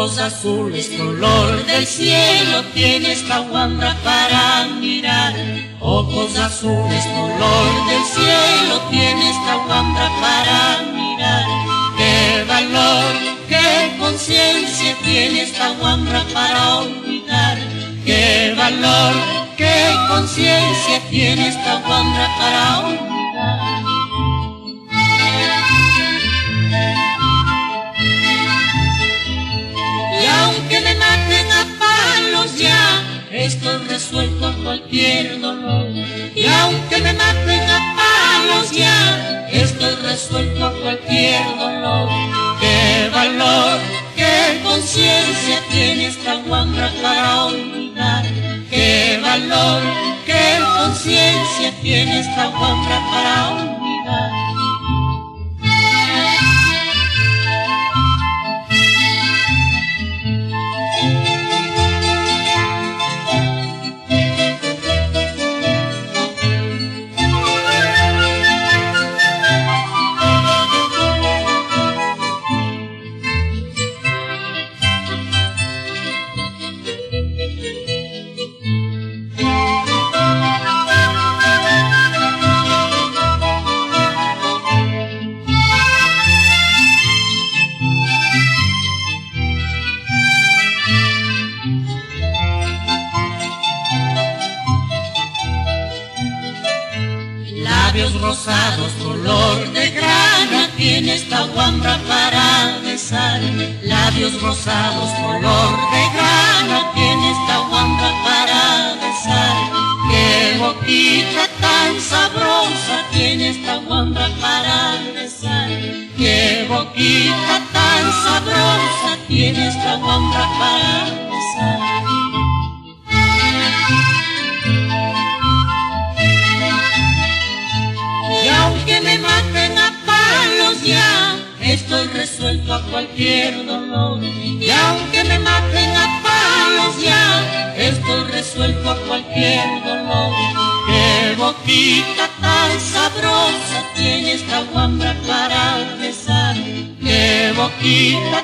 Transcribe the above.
ojos azules, color del cielo, tiene esta guambra para mirar. Ojos azules, color del cielo, tiene esta guambra para mirar. Qué valor, qué conciencia tiene esta guambra para olvidar. Qué valor, qué conciencia tiene esta guambra para olvidar. Y aunque me maten a palos ya, estoy resuelto a cualquier dolor. Y aunque me maten a palos ya, estoy resuelto a cualquier dolor. Qué valor, qué conciencia tiene esta guambra para olvidar. Qué valor, qué conciencia tiene esta guambra para olvidar. Labios rosados, color de grana, tiene esta guambra para besar. Labios rosados, color de grana, tiene esta guambra para besar. Qué boquita tan sabrosa tiene esta guambra para besar. Qué boquita tan sabrosa tiene esta guambra para besar. Que me maten a palos ya, estoy resuelto a cualquier dolor. Y aunque me maten a palos ya, estoy resuelto a cualquier dolor. Qué boquita tan sabrosa tiene esta guambra para besar. Qué boquita